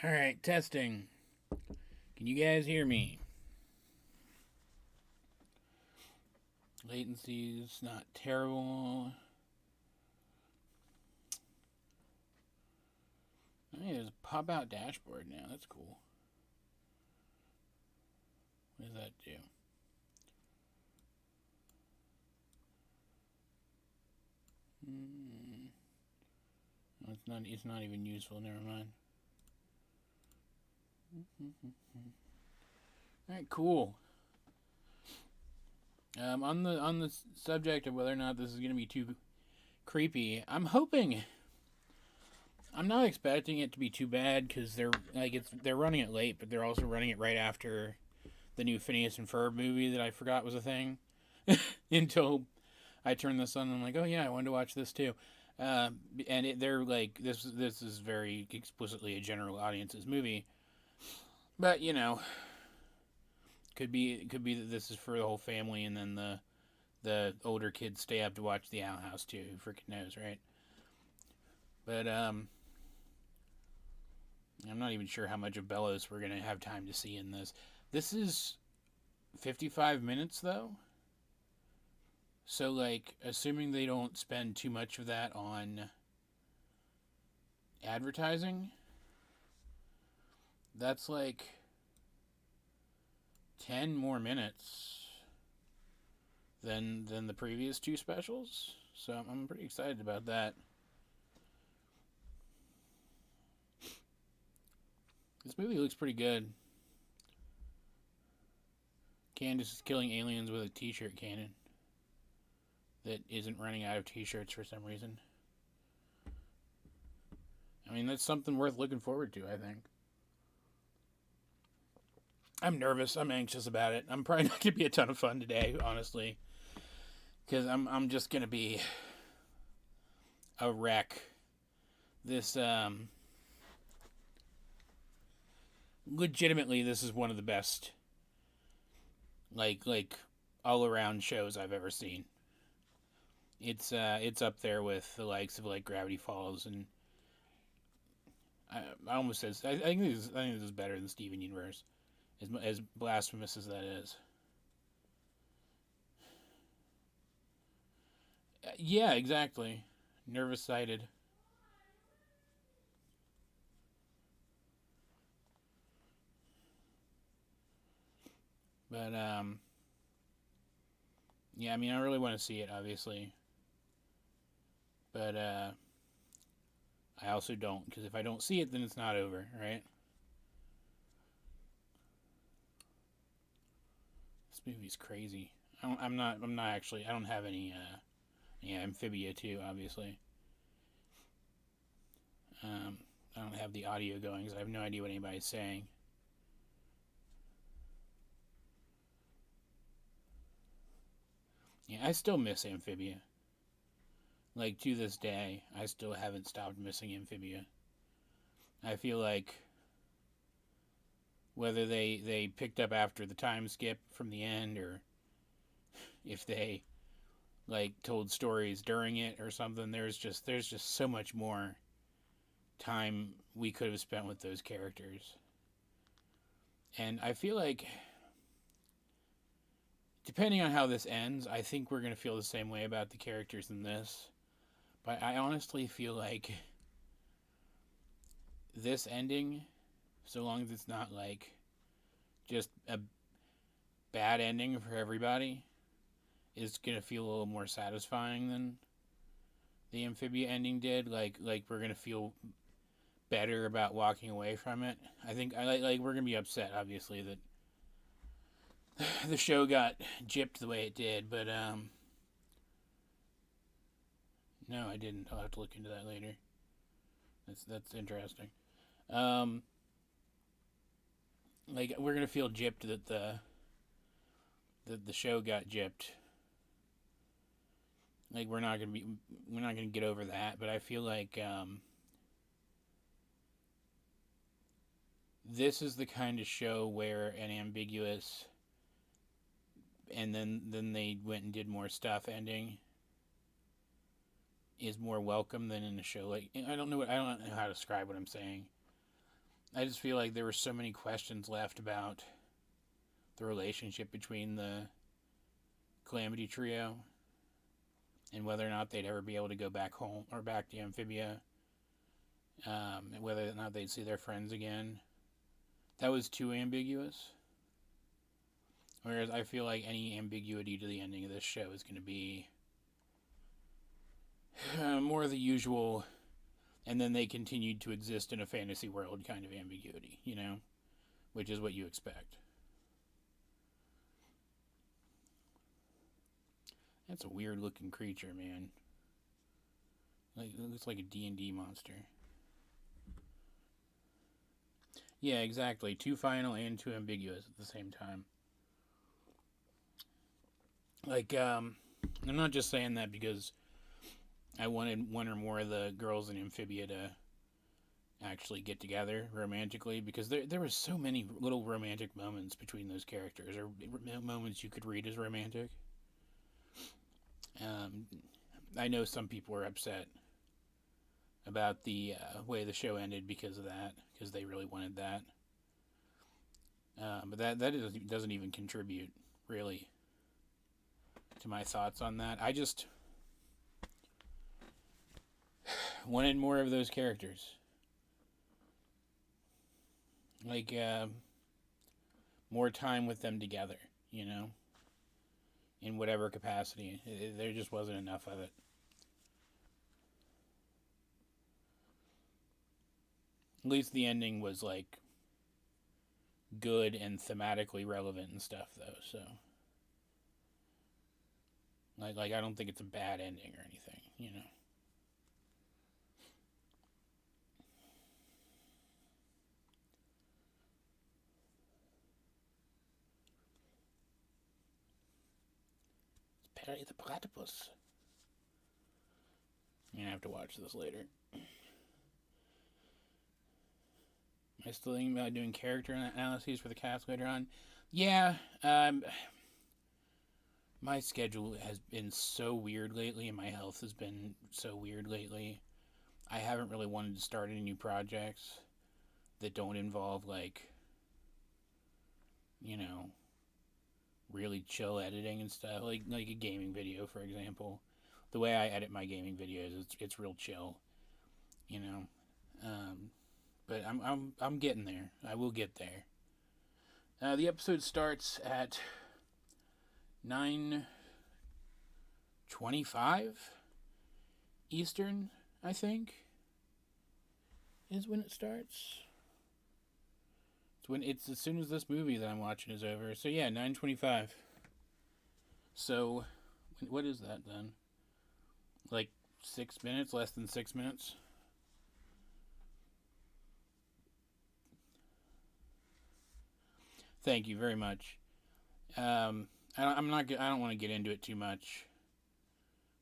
Alright, testing. Can you guys hear me? Latency's not terrible. Hey, there's a pop out dashboard now. That's cool. What does that do? No, it's not even useful. Never mind. Alright, cool. On the subject of whether or not this is going to be too creepy, I'm hoping. I'm not expecting it to be too bad because they're running it late, but they're also running it right after the new Phineas and Ferb movie that I forgot was a thing until I turned this on. And I'm like, oh yeah, I wanted to watch this too. They're like, this is very explicitly a general audience's movie, but could be that this is for the whole family, and then the older kids stay up to watch the Owl House too. Who freaking knows, right? But I'm not even sure how much of Bellows we're gonna have time to see in this. This is 55 minutes though. So like assuming they don't spend too much of that on advertising, that's like 10 more minutes than the previous two specials. So I'm pretty excited about that. This movie looks pretty good. Candace is killing aliens with a t-shirt cannon that isn't running out of t-shirts for some reason. I mean, that's something worth looking forward to, I think. I'm nervous. I'm anxious about it. I'm probably not going to be a ton of fun today, honestly. Because I'm just going to be a wreck. This, legitimately, this is one of the best, like all around shows I've ever seen. It's up there with the likes of like Gravity Falls, and I almost says I think this is better than Steven Universe, as blasphemous as that is. Yeah, exactly. Nervous sighted. But yeah, I mean, I really want to see it, obviously, but I also don't, because if I don't see it, then it's not over, right? This movie's crazy. I'm not actually. I don't have any. Yeah, Amphibia too, obviously. Um, I don't have the audio going because I have no idea what anybody's saying. Yeah, I still miss Amphibia. Like to this day, I still haven't stopped missing Amphibia. I feel like whether they picked up after the time skip from the end, or if they like told stories during it or something, there's just so much more time we could have spent with those characters. And I feel like depending on how this ends, I think we're going to feel the same way about the characters in this. But I honestly feel like this ending, so long as it's not like just a bad ending for everybody, is going to feel a little more satisfying than the Amphibia ending did. Like we're going to feel better about walking away from it. I think like we're going to be upset, obviously, that the show got gypped the way it did, but no, I didn't. I'll have to look into that later. That's interesting. Um, like we're gonna feel gypped that the show got gypped. Like we're not gonna get over that. But I feel like this is the kind of show where an ambiguous and then they went and did more stuff ending is more welcome than in a show like I don't know how to describe what I'm saying. I just feel like there were so many questions left about the relationship between the Calamity Trio and whether or not they'd ever be able to go back home or back to Amphibia, and whether or not they'd see their friends again. That was too ambiguous. Whereas I feel like any ambiguity to the ending of this show is going to be more of the usual, and then they continued to exist in a fantasy world kind of ambiguity, you know? Which is what you expect. That's a weird looking creature, man. Like, it looks like a D&D monster. Yeah, exactly. Too final and too ambiguous at the same time. Like, I'm not just saying that because I wanted one or more of the girls in Amphibia to actually get together romantically, because there was so many little romantic moments between those characters, or moments you could read as romantic. I know some people were upset about the way the show ended because of that, because they really wanted that. But that doesn't even contribute, really, to my thoughts on that. I just wanted more of those characters. Like, more time with them together, you know? In whatever capacity. There just wasn't enough of it. At least the ending was, like, good and thematically relevant and stuff, though, so. Like I don't think it's a bad ending or anything, you know? It's Perry the Platypus. I'm gonna have to watch this later. Am I still thinking about doing character analyses for the cast later on? Yeah, my schedule has been so weird lately, and my health has been so weird lately. I haven't really wanted to start any new projects that don't involve, like, you know, really chill editing and stuff. Like a gaming video, for example. The way I edit my gaming videos, it's real chill, you know. But I'm getting there. I will get there. The episode starts at 9:25 Eastern, I think, is when it starts. It's as soon as this movie that I'm watching is over. So yeah, 9:25. So, what is that then? Like 6 minutes, less than 6 minutes. Thank you very much. I don't want to get into it too much.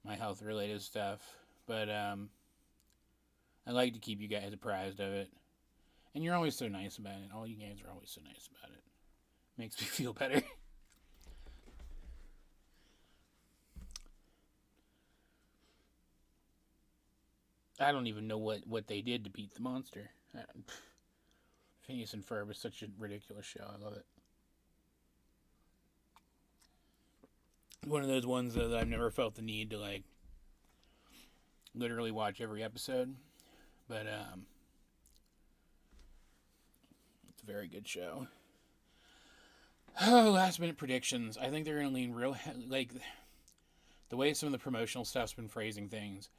My health related stuff, but I like to keep you guys apprised of it. And you're always so nice about it. All you guys are always so nice about it. Makes me feel better. I don't even know what they did to beat the monster. Phineas and Ferb is such a ridiculous show. I love it. One of those ones that I've never felt the need to, like, literally watch every episode. But it's a very good show. Oh, last minute predictions. I think they're going to lean real like the way some of the promotional stuff's been phrasing things.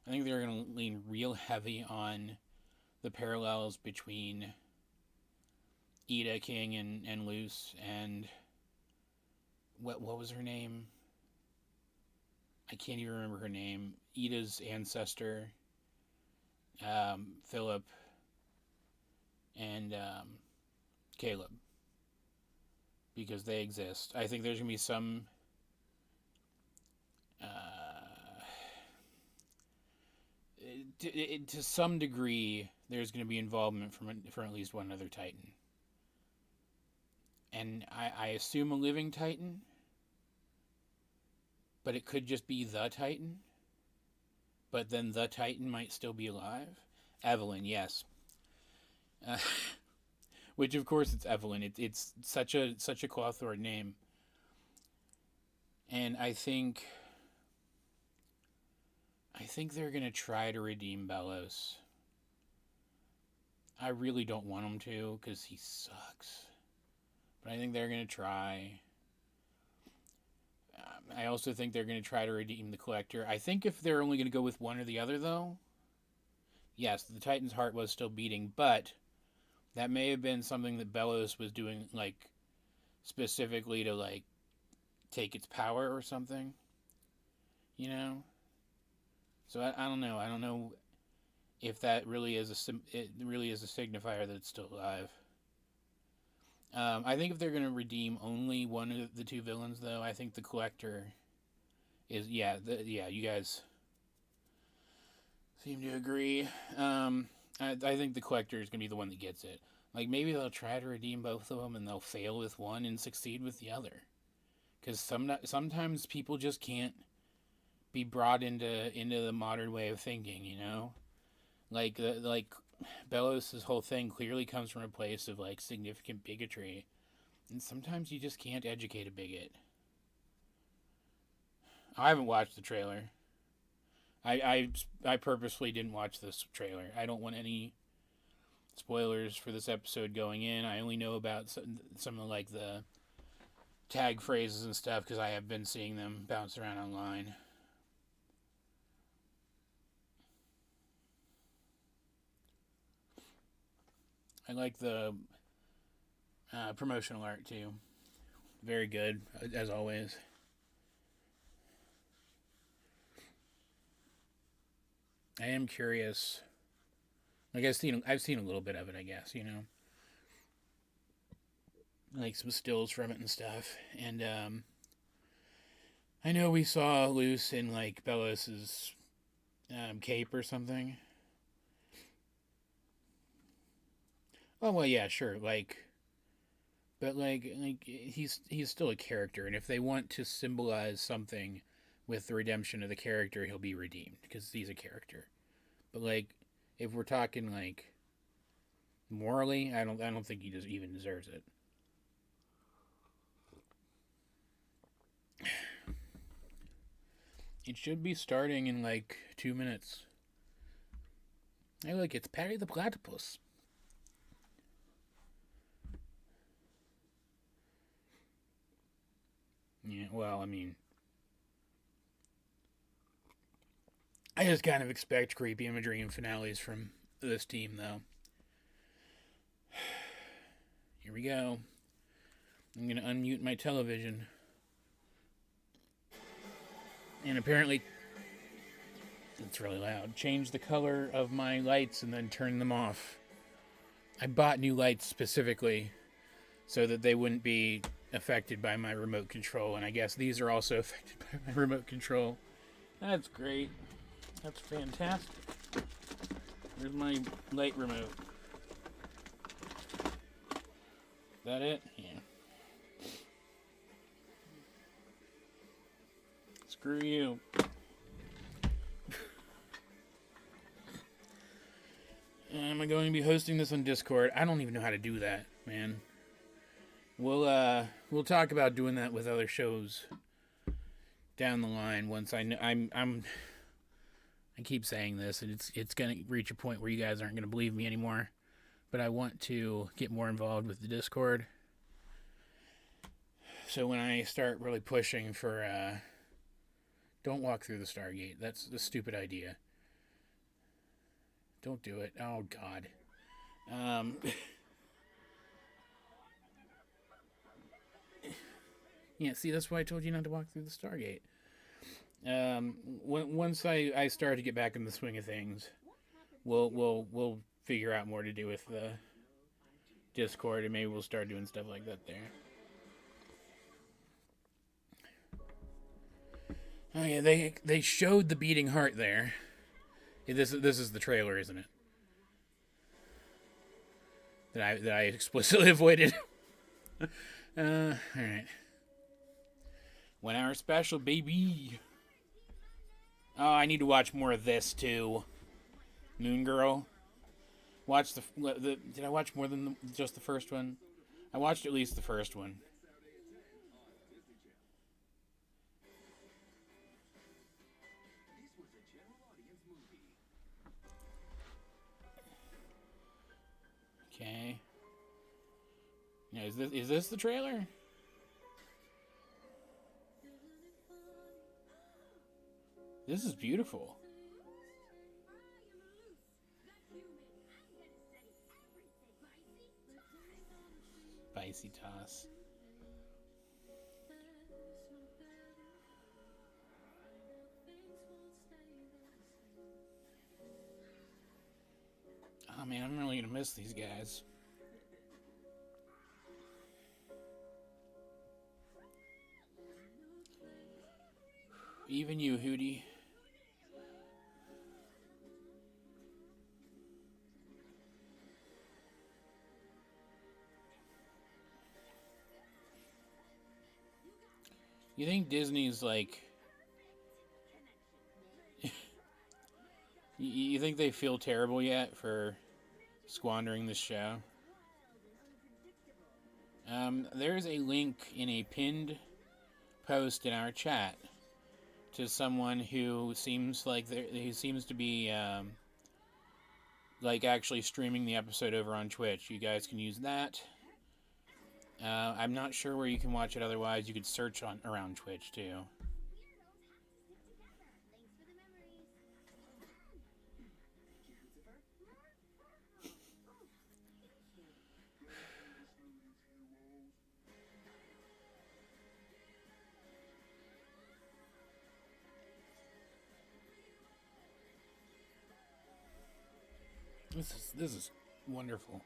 I think they're going to lean real heavy on the parallels between Ida King and Luce, and what was her name? I can't even remember her name. Ida's ancestor, Philip, and Caleb, because they exist. I think there's going to be some to some degree, there's going to be involvement from at least one other Titan. And I assume a living Titan, but it could just be the Titan. But then the Titan might still be alive. Evelyn, yes. Which of course it's Evelyn. It's such a Cawthorne name, and I think they're gonna try to redeem Bellows. I really don't want them to because he sucks, but I think they're gonna try. I also think they're gonna try to redeem the Collector. I think if they're only gonna go with one or the other, though, yes, the Titan's heart was still beating, but that may have been something that Bellows was doing, like, specifically to, like, take its power or something, you know? So I don't know. I don't know if that really is it really is a signifier that it's still alive. I think if they're going to redeem only one of the two villains, though, I think the Collector is, you guys seem to agree. I think the Collector is going to be the one that gets it. Like, maybe they'll try to redeem both of them and they'll fail with one and succeed with the other. Because sometimes people just can't be brought into the modern way of thinking, you know? Like Bellows' whole thing clearly comes from a place of, like, significant bigotry. And sometimes you just can't educate a bigot. I haven't watched the trailer. I purposely didn't watch this trailer. I don't want any spoilers for this episode going in. I only know about some of, like, the tag phrases and stuff because I have been seeing them bounce around online. I like the promotional art too. Very good, as always. I am curious. Like I've seen a little bit of it, I guess, you know, like some stills from it and stuff. And I know we saw Luce in, like, Bellos's cape or something. Oh well, yeah, sure. But he's still a character, and if they want to symbolize something with the redemption of the character, he'll be redeemed because he's a character. But, like, if we're talking, like, morally, I don't think he even deserves it. It should be starting in, like, 2 minutes. Hey, look, it's Patty the Platypus. Yeah, well, I mean, I just kind of expect creepy imagery and finales from this team, though. Here we go. I'm going to unmute my television. And apparently, it's really loud. Change the color of my lights and then turn them off. I bought new lights specifically so that they wouldn't be affected by my remote control, and I guess these are also affected by my remote control. That's great. That's fantastic. There's my light remote. Is that it? Yeah. Screw you. Am I going to be hosting this on Discord? I don't even know how to do that, man. We'll talk about doing that with other shows down the line once I know. I keep saying this, and it's gonna reach a point where you guys aren't gonna believe me anymore. But I want to get more involved with the Discord. So when I start really pushing for don't walk through the Stargate. That's a stupid idea. Don't do it. Oh God. Yeah, see, that's why I told you not to walk through the Stargate. Once I start to get back in the swing of things, we'll figure out more to do with the Discord, and maybe we'll start doing stuff like that there. Oh yeah, they showed the beating heart there. This is the trailer, isn't it? That I explicitly avoided. All right. 1 hour special, baby. Oh, I need to watch more of this too. Moon Girl. watch the did I watch more than just the first one? I watched at least the first one. Okay. Now, is this the trailer? This is beautiful. Spicy toss. Oh man, I'm really gonna miss these guys. Even you, Hootie. You think Disney's like... you think they feel terrible yet for squandering this show? There's a link in a pinned post in our chat to someone who seems to be like actually streaming the episode over on Twitch. You guys can use that. I'm not sure where you can watch it otherwise. You could search on around Twitch too. This is wonderful.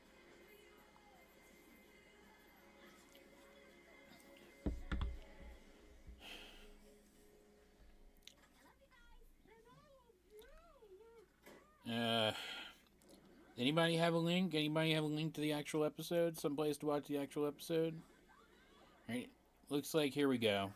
Anybody have a link? Anybody have a link to the actual episode? Someplace to watch the actual episode? All right. Looks like here we go.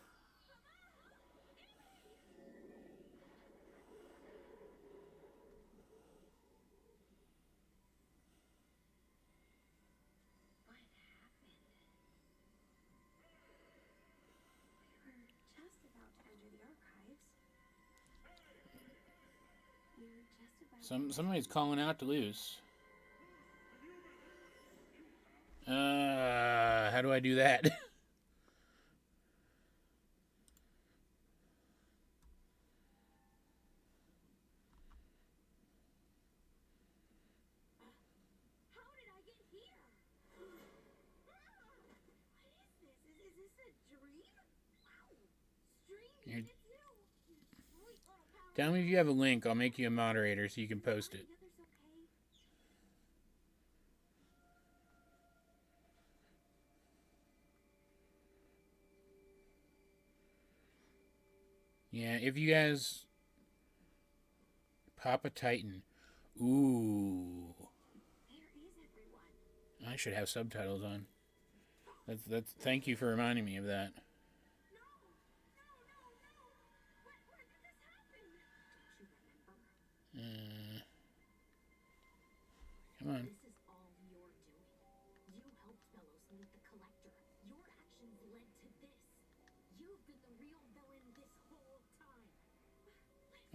Somebody's calling out to Luce. How do I do that? Here. Tell me if you have a link. I'll make you a moderator so you can post it. Yeah, if you guys... Papa Titan. Ooh. I should have subtitles on. That's. Thank you for reminding me of that. Come on.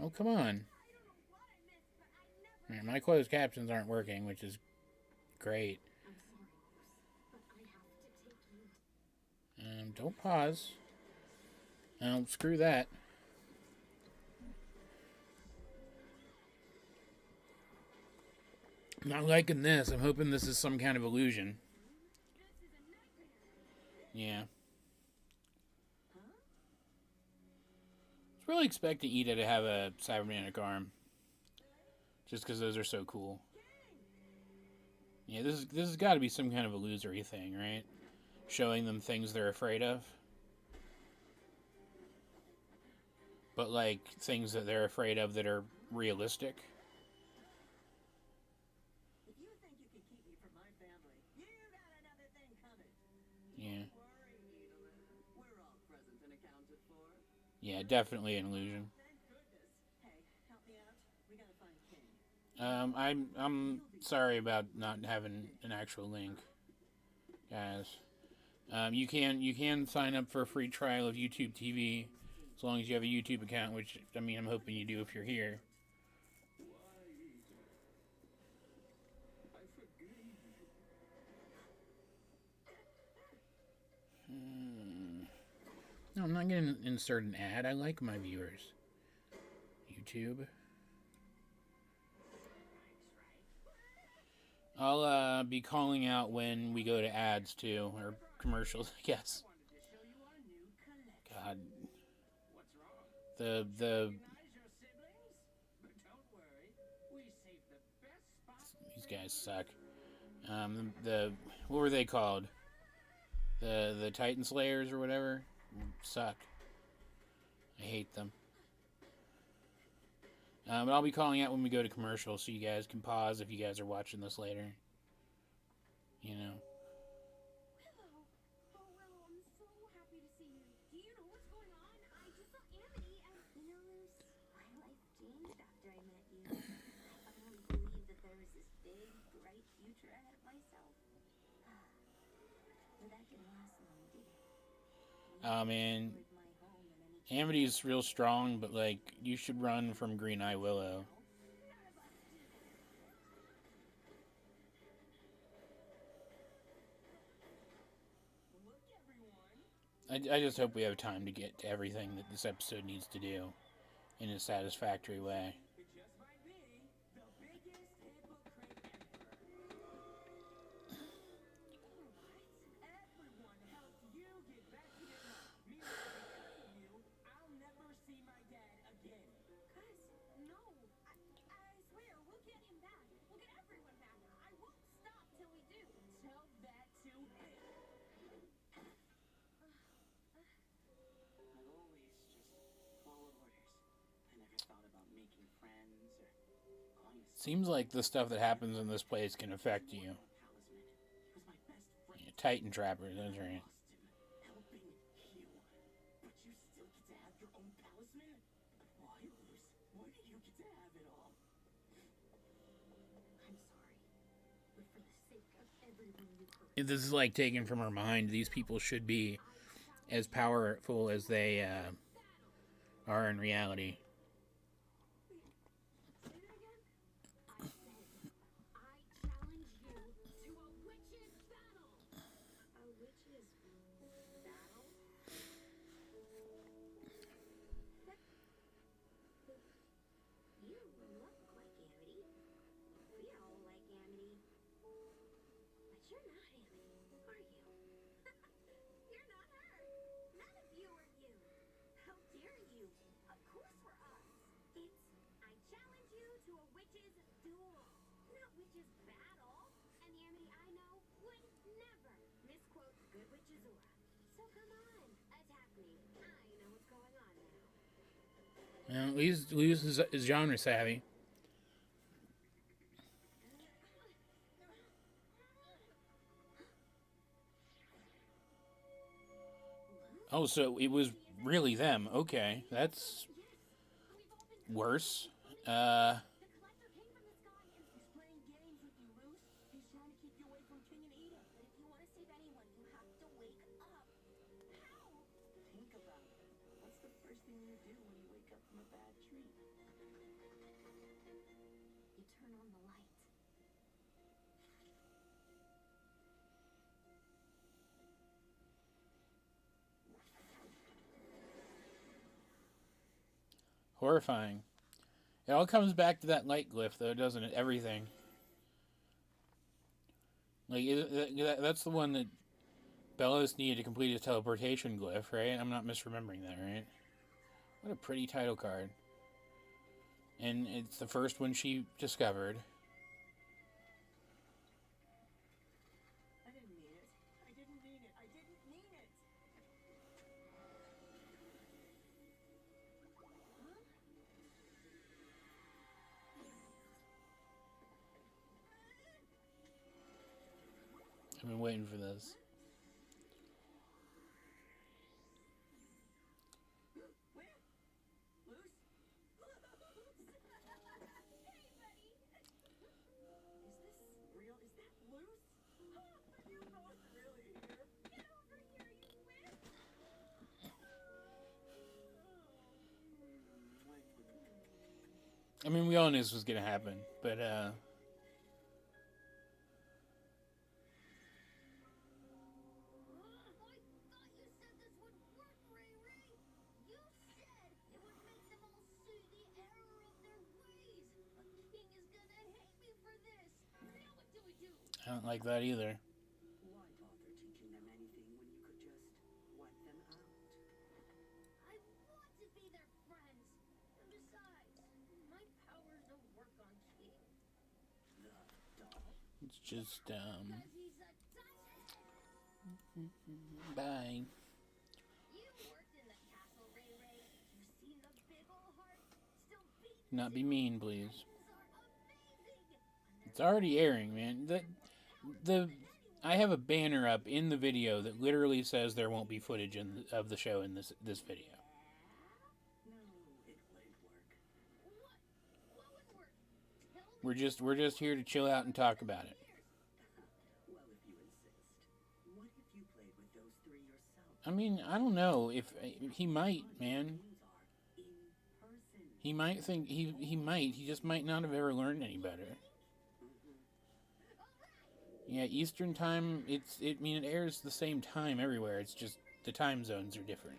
Oh, come on. Right, my closed captions aren't working, which is great. Don't pause. Screw that. I'm not liking this. I'm hoping this is some kind of illusion. Yeah. I was really expecting Ida to have a cybernetic arm. Just because those are so cool. Yeah, this has got to be some kind of illusory thing, right? Showing them things they're afraid of. But, like, things that they're afraid of that are realistic. Yeah. Yeah, definitely an illusion. I'm sorry about not having an actual link, guys. You can sign up for a free trial of YouTube TV, as long as you have a YouTube account. Which, I mean, I'm hoping you do if you're here. No, I'm not gonna insert an ad. I like my viewers. YouTube. I'll be calling out when we go to ads too, or commercials, I guess. God, the these guys suck. The what were they called? The Titan Slayers or whatever suck. I hate them. But I'll be calling out when we go to commercial, so you guys can pause if you guys are watching this later. You know. Oh man, Amity's real strong, but like you should run from Green Eye Willow. I just hope we have time to get to everything that this episode needs to do in a satisfactory way. Seems like the stuff that happens in this place can affect you. Yeah, Titan Trappers, that's right. If this is like taken from her mind, these people should be as powerful as they are in reality. At least is genre savvy. Oh, so it was really them. Okay, that's worse. Horrifying. It all comes back to that light glyph, though, doesn't it? Everything. Like that's the one that Bellows needed to complete his teleportation glyph, right? I'm not misremembering that, right? What a pretty title card. And it's the first one she discovered. I've been waiting for this. I mean, we all knew this was gonna happen, but I don't like that either. Why bother teaching them anything when you could just wipe them out? I want to be their friends. And besides, my powers don't work on King. The dog? It's just Because he's a tyrant. bye. You worked in the castle, Ray Ray. You seen the big ol' heart? Still beating. Not be mean, please. Are amazing. It's already airing, man. I have a banner up in the video that literally says there won't be footage of the show in this video. No, it wouldn't work. What would work? Tell me. We're just here to chill out and talk about it. Well, if you insist. What if you played with those three yourself? I mean, I don't know if he might, man. Games are in person. He might think he might. He just might not have ever learned any better. Yeah, Eastern time. It airs the same time everywhere. It's just the time zones are different.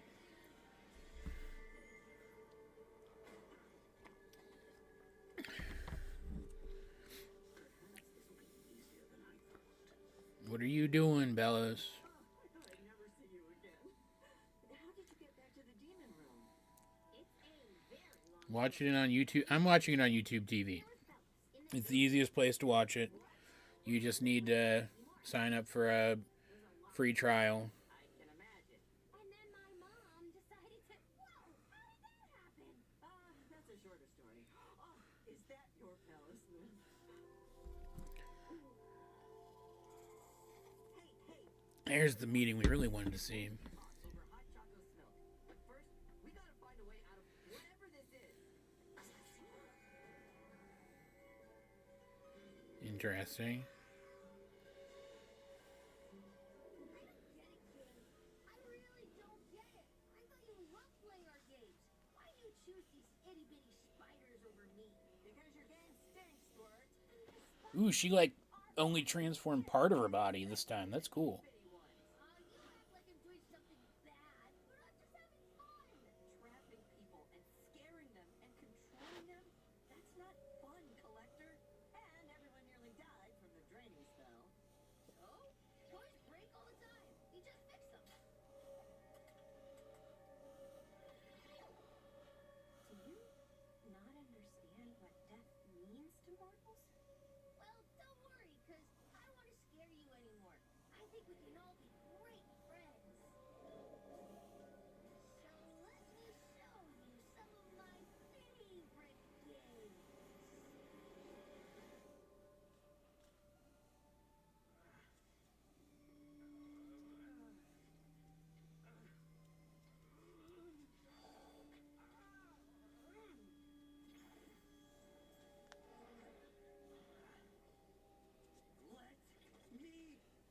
What are you doing, Bellows? I'd never see you again. How did you get back to the demon room? It's a very long. Watching it on YouTube. I'm watching it on YouTube TV. It's the easiest place to watch it. You just need to sign up for a free trial. I can imagine. And then my mom decided to. Whoa! How did that happen? That's a shorter story. Oh, is that your palace, Smith? Hey, There's the meeting we really wanted to see. over hot chocolate milk. But first, we gotta find a way out of whatever this is. Interesting. I really don't get it. I thought you loved playing our games. Why do you choose these itty bitty spiders over me? Because your game stinks, Squirt. Ooh, she only transformed part of her body this time. That's cool. Bitty ones. You act like I'm doing something bad, but I'm just having fun. Trapping people and scaring them and controlling them? That's not fun, Collector. And everyone nearly died from the draining spell. So? Toys break all the time. You just fix them. Do you not understand what death means to mortals? Well, don't worry, because I don't want to scare you anymore. I think we can all be great friends. So let me show you some of my favorite games. Let me.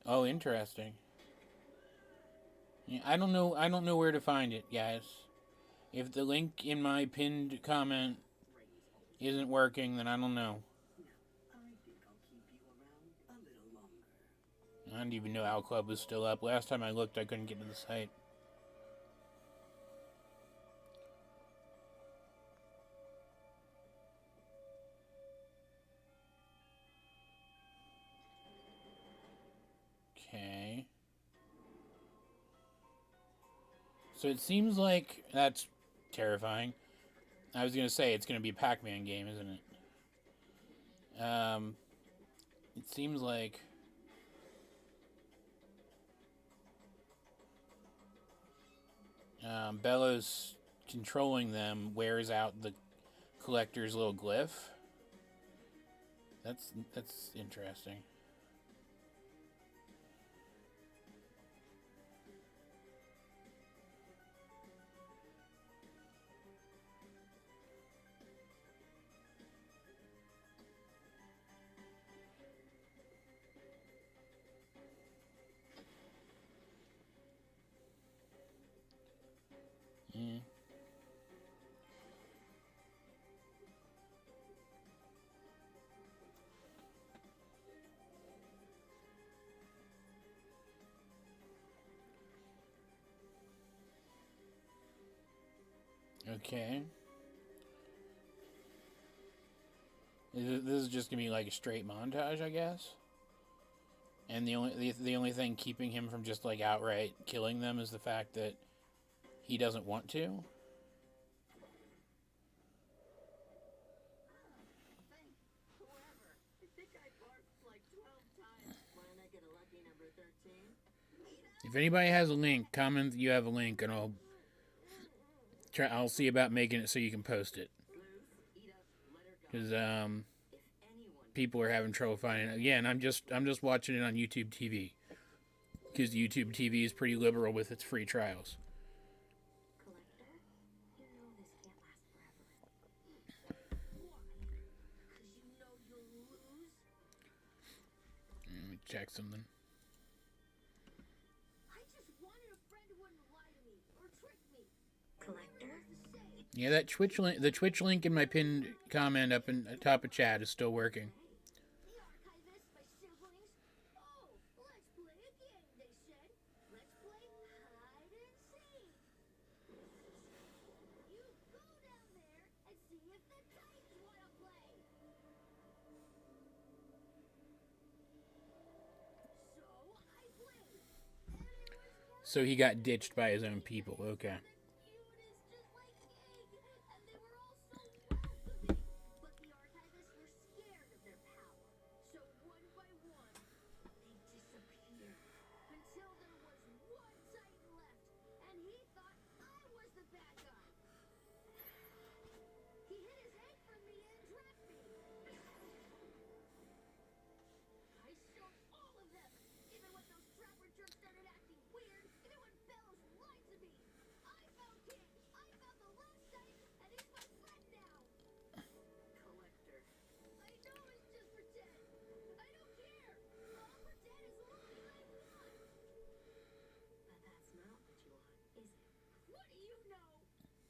Oh, interesting. Yeah, I don't know where to find it, guys. If the link in my pinned comment isn't working, then I don't know. I think I'll keep you around a little longer. I didn't even know Owl Club was still up. Last time I looked, I couldn't get to the site. Okay. So it seems like that's terrifying. I was gonna say it's gonna be a Pac-Man game, isn't it? It seems like Bellows controlling them wears out the collector's little glyph. That's interesting. Okay. This is just gonna be like a straight montage, I guess. And the only thing keeping him from just like outright killing them is the fact that he doesn't want to. Whoever. I think I barked like 12 times. Wanna make it a lucky number 13? If anybody has a link, comment that you have a link, and I'll see about making it so you can post it. Because people are having trouble finding it. Again, I'm just watching it on YouTube TV. Because YouTube TV is pretty liberal with its free trials. Collector, you know this can't last forever. Why? Because you know you'll lose? Let me check something. I just wanted a friend who wouldn't lie to me or trick me. Collector? Yeah, that the Twitch link in my pinned comment up in the top of chat is still working. The archivist, my siblings. Oh, let's play a game, they said. Let's play hide and seek. You go down there and see if the Titans want to play. So I played. And it was So he got ditched by his own people. Okay. But the archivists were scared of their power. So one by one, they disappeared. Until there was one Titan left, and he thought I was the bad guy. He hid his head from me and trapped me. I showed all of them, even when those trapper jerks started acting weird, even when Bellows lied to me. I found King. I found the last Titan, and he's my friend now. Collector. I know it's just pretend. I don't care. I'll pretend as long as I want. But that's not what you want, is it? What do you know?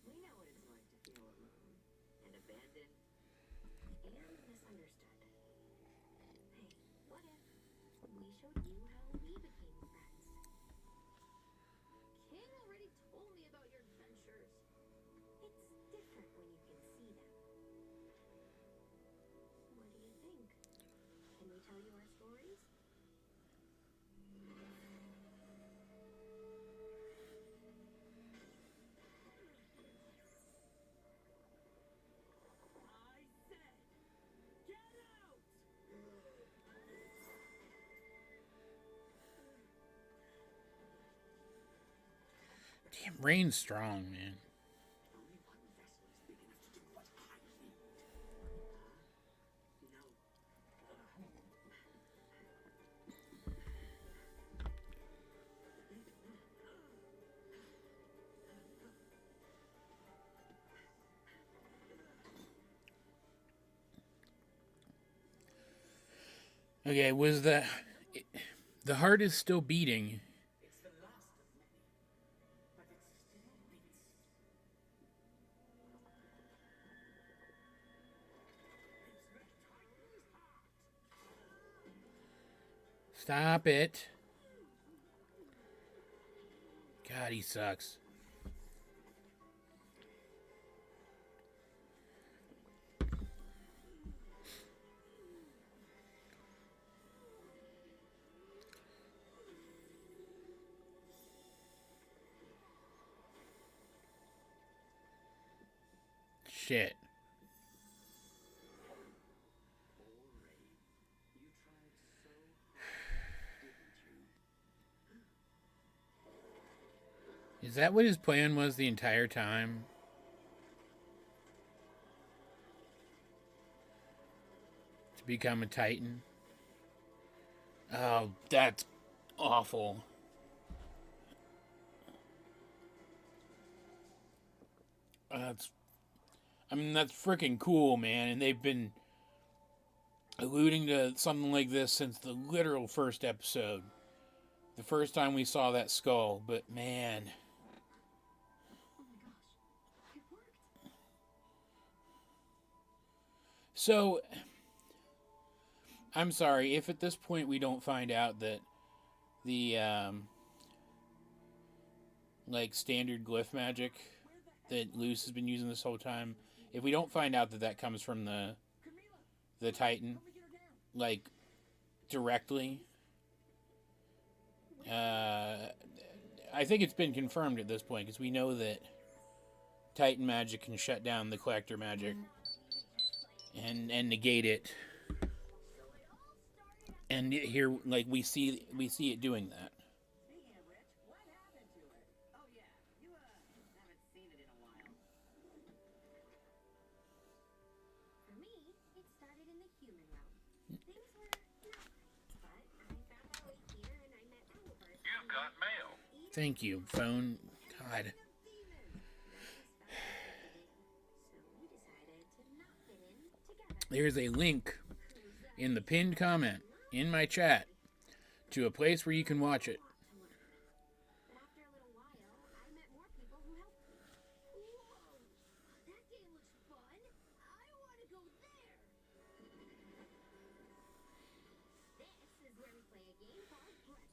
We know what it's like to feel alone and abandoned and misunderstood. Hey, what if we showed you how we became friends? King already told me about your adventures. It's different when you can see them. What do you think? Can we tell you our stories? I said, get out! Damn, Rain's strong, man. Only one vessel is big enough to do what I need. No. Okay, was the heart is still beating. It's the last of many, but it still beats. It's the Titan's heart. Stop it. God, he sucks. Shit. You tried so hard, didn't you? Is that what his plan was the entire time? To become a Titan? Oh, that's awful. That's freaking cool, man. And they've been alluding to something like this since the literal first episode. The first time we saw that skull, but man. Oh my gosh, it worked. So, I'm sorry, if at this point we don't find out that the, like, standard glyph magic that Luce has been using this whole time. If we don't find out that that comes from the Titan, like, directly, I think it's been confirmed at this point, because we know that Titan magic can shut down the Collector magic and negate it. And here, like, we see it doing that. Speaking of which, what happened to it? Oh yeah, you haven't seen it in a while. For me, it started in the human realm. Things were not right, but I found my way here and I met Albert. You've got mail. Thank you, phone. God. So we decided to not fit in together. There's a link in the pinned comment in my chat to a place where you can watch it. But after a little while, I met more people who helped me. Whoa! That game looks fun. I want to go there. This is where we play a game called Press.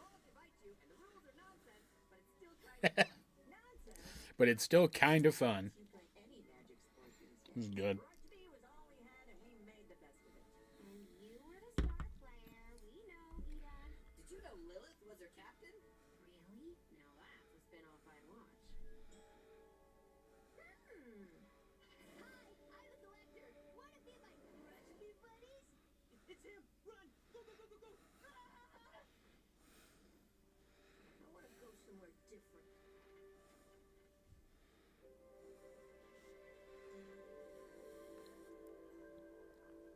All of you bite you, and the rules are nonsense, but it's still kind of nonsense. But it's still kind of fun. You play any magic sport these days. This is good. Rugby was all we had, and we made the best of it. And you were the star player. We know, Edon. Did you know Lilith was her captain? Really? Now that's a spin-off I'd watch. Hi, I'm the Collector. Want to be my rugby buddies? It's him! Run! Go, go, go, go, go! I want to go somewhere different.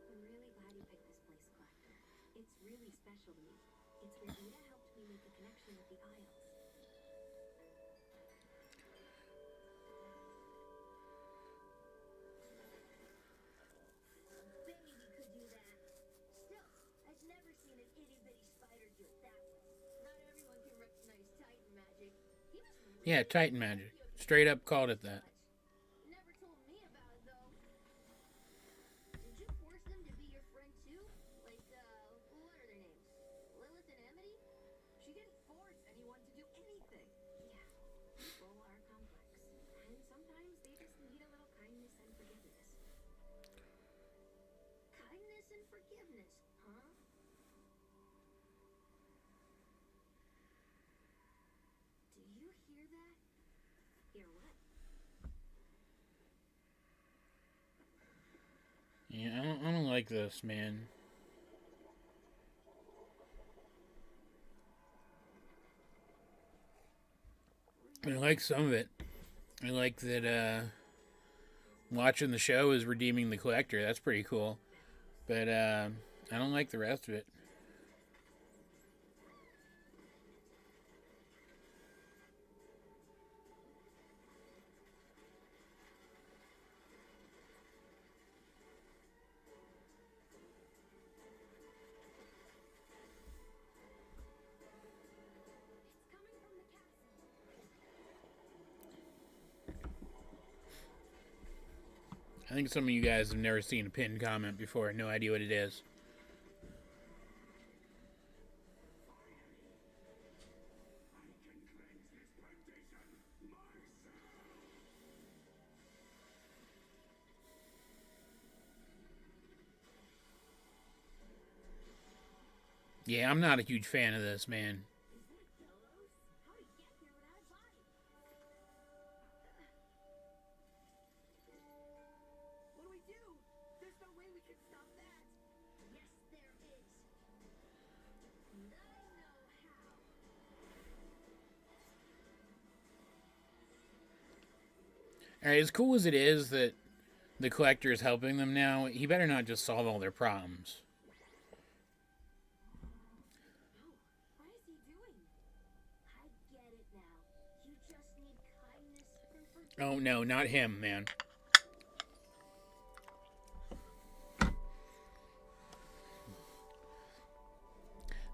I'm really glad you picked this place, Collector. It's really special to me. It's where Ada helped me make a connection with the Isles. Baby could do that. Still, I've never seen an itty-bitty spider do it that way. Not everyone can recognize Titan magic. He was really Yeah, Titan magic. Straight up called it that. Never told me about it, though. Did you force them to be your friend, too? Like, what are their names? Lilith and Amity? She didn't force anyone to do anything. Yeah, people are complex. And sometimes they just need a little kindness and forgiveness. Kindness and forgiveness, huh? Do you hear that? Hear what? Yeah, I don't like this, man. I like some of it. I like that watching the show is redeeming the Collector. That's pretty cool. But I don't like the rest of it. It's coming from the castle. I think some of you guys have never seen a pinned comment before. No idea what it is. Yeah, I'm not a huge fan of this, man. How did he get here without a body? What do we do? There's no way we can stop that. Yes, there is. And I know how. Alright, as cool as it is that the Collector is helping them now, he better not just solve all their problems. No, what is he doing? I get it now. You just need kindness and forgiveness. Oh no, not him, man.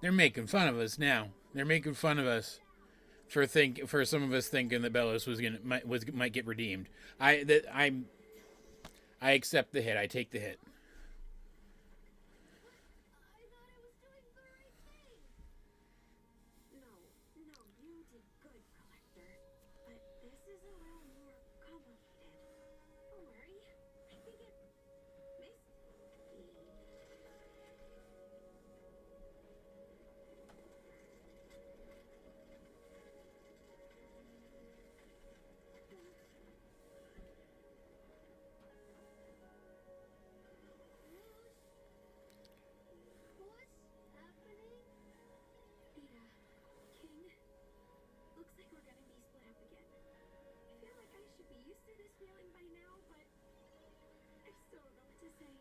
They're making fun of us now. They're making fun of us for some of us thinking that Bellos might get redeemed. I accept the hit. I take the hit. I thought I was doing the right thing. No, you did good, Collector. But this is a little more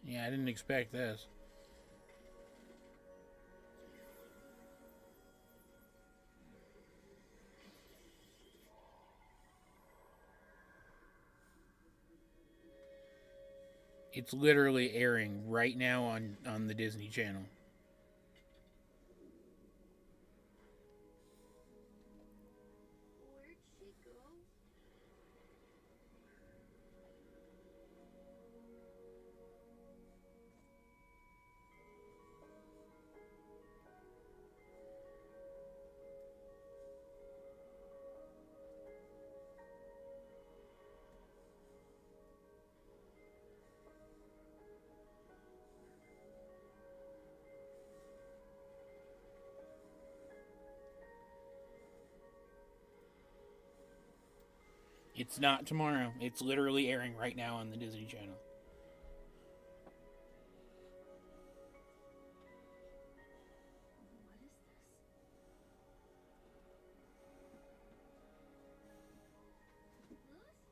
Yeah, I didn't expect this. It's literally airing right now on the Disney Channel. Where'd she go? It's not tomorrow. It's literally airing right now on the Disney Channel. What is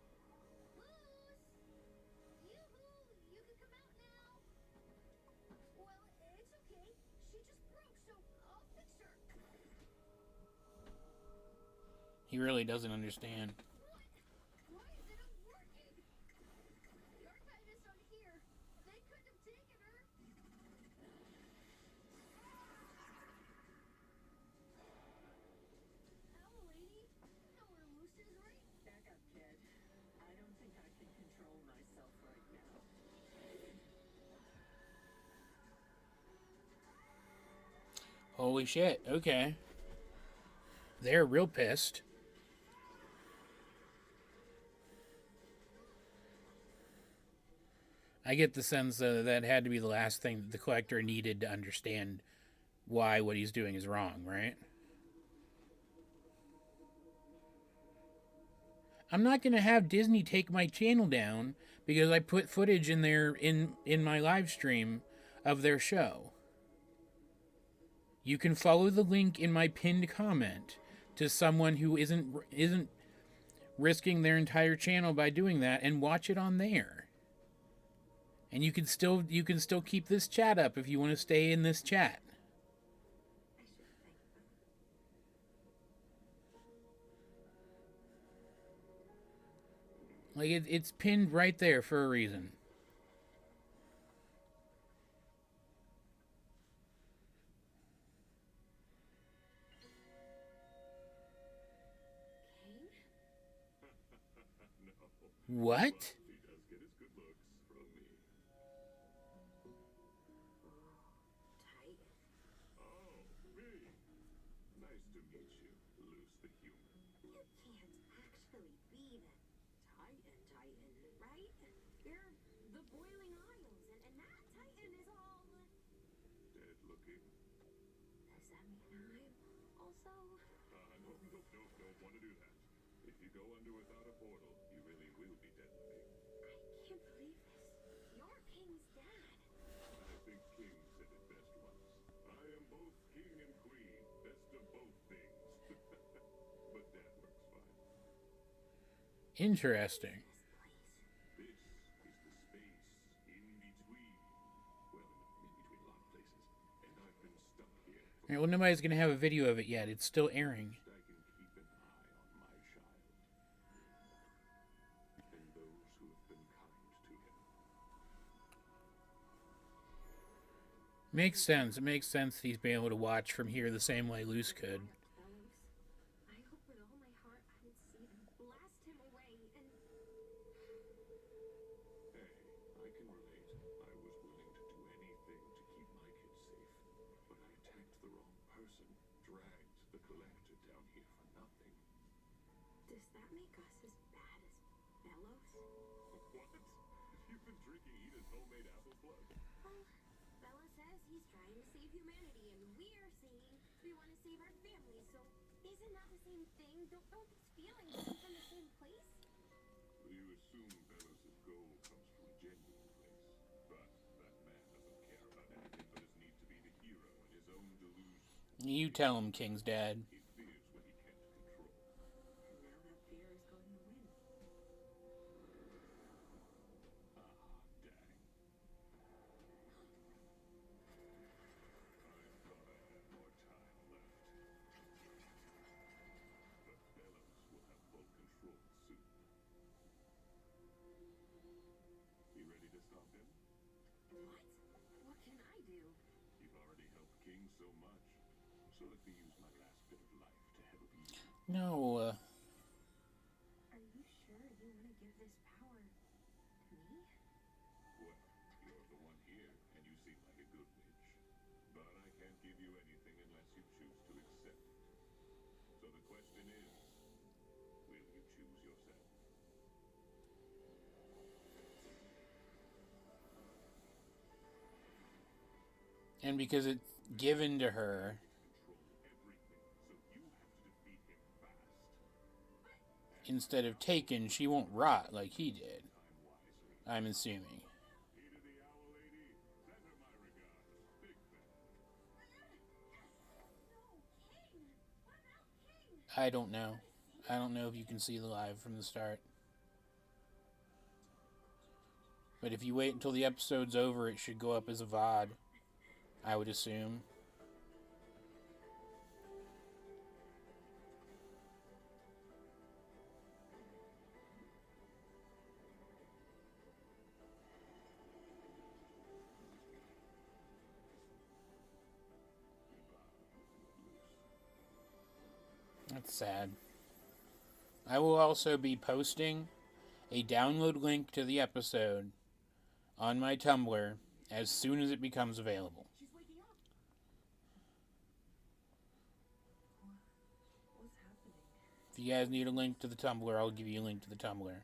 this? Luz? Luz? Yoo-hoo! You can come out now. Well, it's okay. She just broke, so I'll fix her. He really doesn't understand. What? Why isn't it working? The archivist on here. They couldn't have taken her. Owl lady. Know where Luz is, right? Back up, kid. I don't think I can control myself right now. Holy shit. Okay. They're real pissed. I get the sense that had to be the last thing that the collector needed to understand why what he's doing is wrong, right? I'm not going to have Disney take my channel down because I put footage in there in my live stream of their show. You can follow the link in my pinned comment to someone who isn't risking their entire channel by doing that and watch it on there. And you can still keep this chat up if you want to stay in this chat. I should thank them. Like it's pinned right there for a reason. King? What? He does get his good looks from me. Titan. Oh, me. Nice to meet you, Luz the human. You can't actually be the Titan, right? You're the Boiling Isles, and that Titan is all... Dead looking. Does that mean I'm also... No, don't want to do that. If you go under without a portal, you really will be dead looking. I can't believe this. You're King's dad. I think King said it best once. I am both king and queen, best of both things. But that works fine. Interesting. This place. This is the space in between. Well, in between a lot of places. And I've been stuck here for All right, well, nobody's going to have a video of it yet. It's still airing. I can keep an eye on my child. And those who have been kind to him. Makes sense. It makes sense that he's been able to watch from here the same way Luce could. Fellows, I hope with all my heart I would see them blast him away and... Hey, I can relate. I was willing to do anything to keep my kids safe. But I attacked the wrong person. Dragged the collector down here for nothing. Does that make us as bad as Bellows? What? You've been drinking Edith's homemade apple blood? Well, Bella says he's trying to save humanity, and we're saying we want to save our family, so isn't that the same thing? Don't these feelings come from the same place? You assume Bellows' goal comes from a genuine place. But that man doesn't care about anything but his need to be the hero and his own delusion. You tell him, King's dad. He fears what he can't control. And now that fear is going to win. Ah, dang. do? You've already helped King so much, so let me use my last bit of life to help you. No, Are you sure you want to give this power to me? Well, you're the one here, and you seem like a good witch. But I can't give you anything unless you choose to accept it. So the question is, will you choose yourself? and because it's given to her Control everything, so you have to defeat him fast. instead of taken, she won't rot like he did. Time wisely. I'm assuming. Key to the Owl Lady, send her my regards. Big fan. I don't know. I don't know if you can see the live from the start. But if you wait until the episode's over, it should go up as a VOD, I would assume. That's sad. I will also be posting a download link to the episode on my Tumblr as soon as it becomes available. She's waking up. What's happening? If you guys need a link to the Tumblr, I'll give you a link to the Tumblr.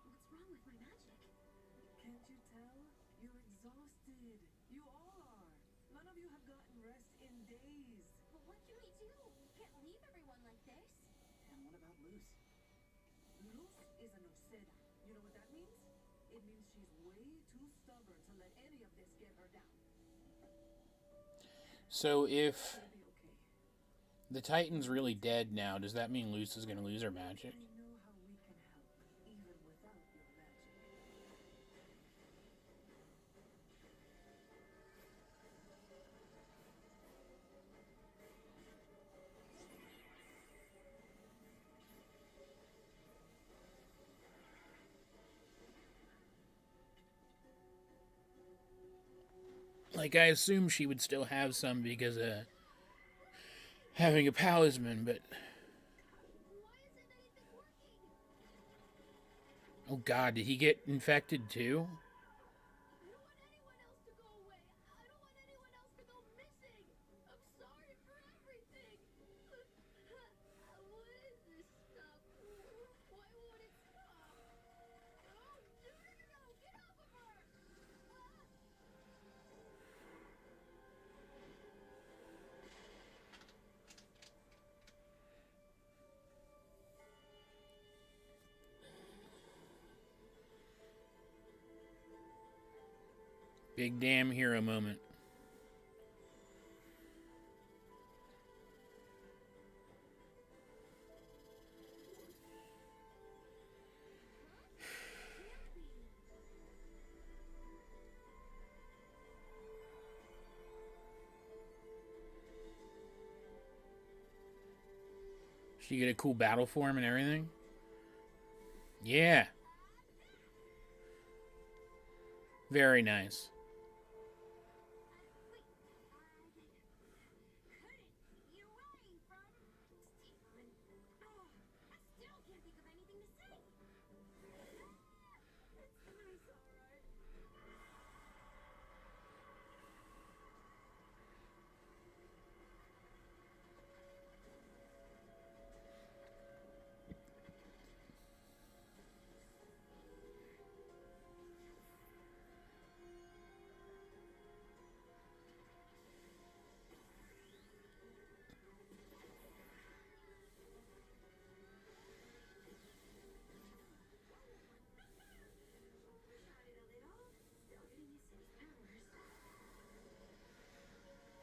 What's wrong with my magic? Can't you tell? You're exhausted. You all are. None of you have gotten rest in days. But what can we do? We can't leave everyone like this. And what about Luz? Luz is an Oseda. You know what that means? It means she's way too stubborn to let any of this get her down. So if It'll be okay. the Titan's really dead now, does that mean Luce is going to lose her magic? I know how we can help, even without your magic. Like, I assume she would still have some because of having a palisman, but... Oh god, did he get infected too? I don't want anyone else to go away. I don't want anyone else to go missing. I'm sorry for everything. What is this stuff? Why won't it stop? Oh, no, get off of her! Big damn hero moment. She get a cool battle form and everything? Yeah. Very nice. Couldn't get away from Stephen. Oh, I still can't think of anything to say. It's alright.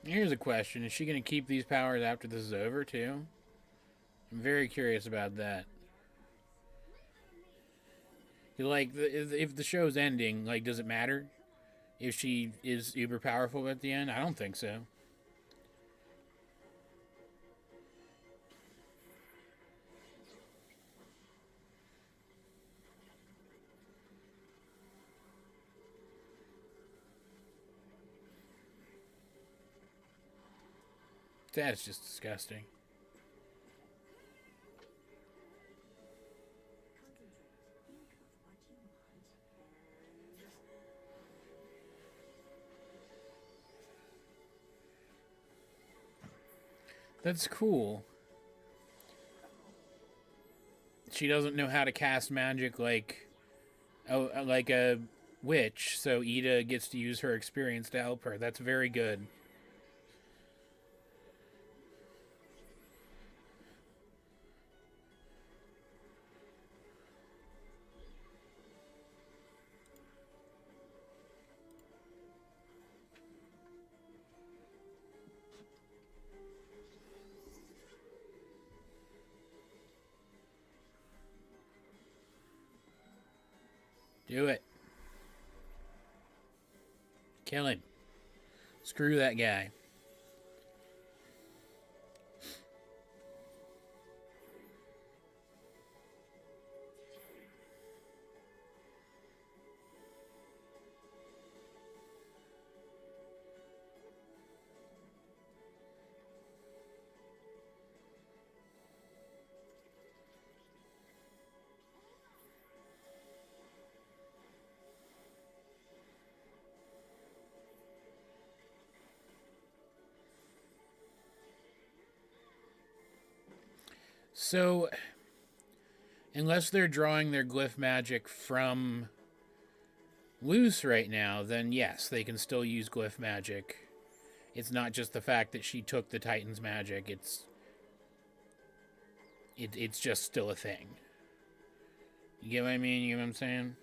Here's a question. Is she going to keep these powers after this is over, too? I'm very curious about that. Like, if the show's ending, like, does it matter if she is uber powerful at the end? I don't think so. That's just disgusting. That's cool. She doesn't know how to cast magic like a witch, so Ida gets to use her experience to help her. That's very good. Do it. Kill him. Screw that guy. So, unless they're drawing their glyph magic from Luce right now, then yes, they can still use glyph magic. It's not just the fact that she took the Titan's magic, it's just still a thing. You get what I mean? You get what I'm saying?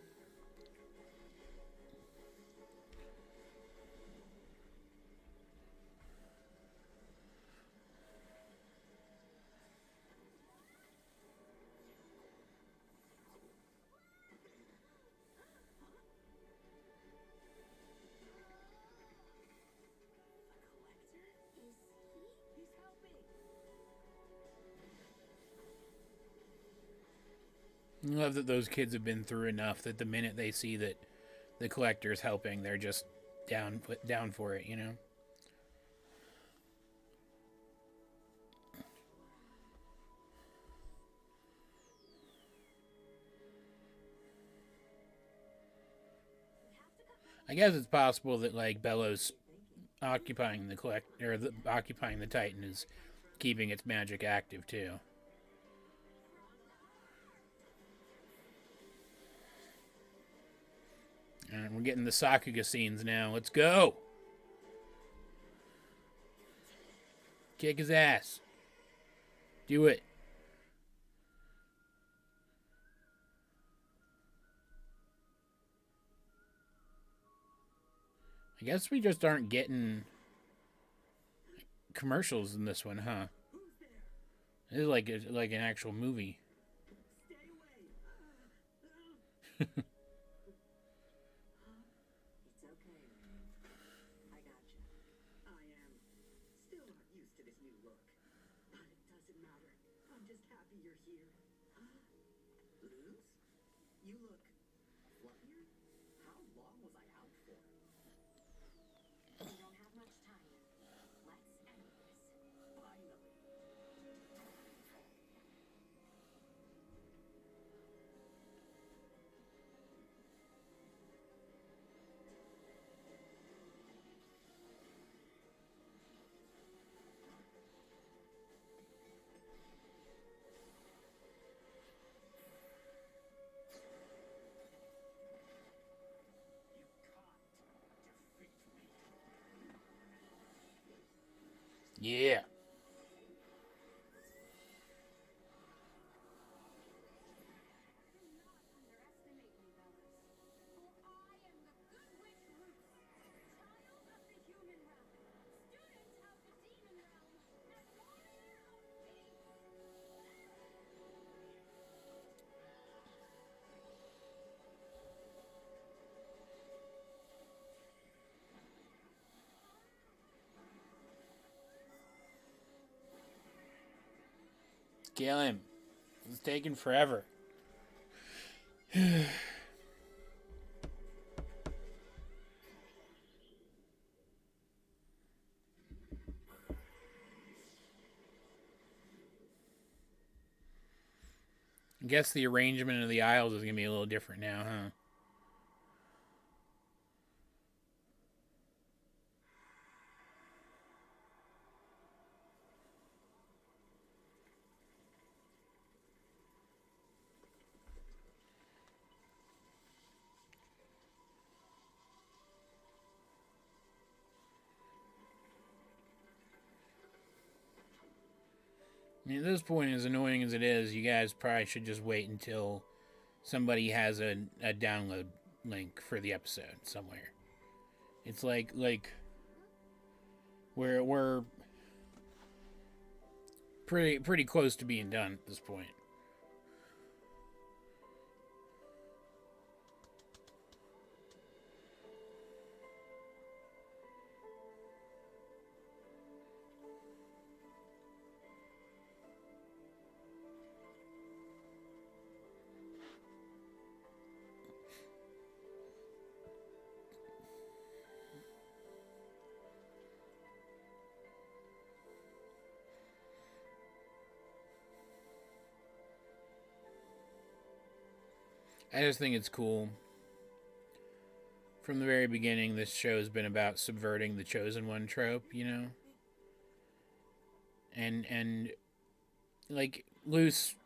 I love that those kids have been through enough that the minute they see that the collector's helping, they're just down for it, you know? I guess it's possible that like Bellows occupying occupying the Titan is keeping its magic active too. Alright, we're getting the Sakuga scenes now. Let's go! Kick his ass. Do it. I guess we just aren't getting commercials in this one, huh? This is like an actual movie. It's okay. I gotcha. I am still not used to this new look. But it doesn't matter. I'm just happy you're here. Luz? You look fluffier? How long was I out for? We don't have much time. Let's end this. Finally. Yeah. Underestimate me, Bellas. For I am the good witch Ruth, child of the human realm, student of the demon realm, and warrior of peace. Kill him. It's taking forever. I guess the arrangement of the aisles is going to be a little different now, huh? I mean, at this point, as annoying as it is, you guys probably should just wait until somebody has a download link for the episode somewhere. It's like we're pretty close to being done at this point. I just think it's cool. From the very beginning, this show has been about subverting the chosen one trope, you know? And like, Luce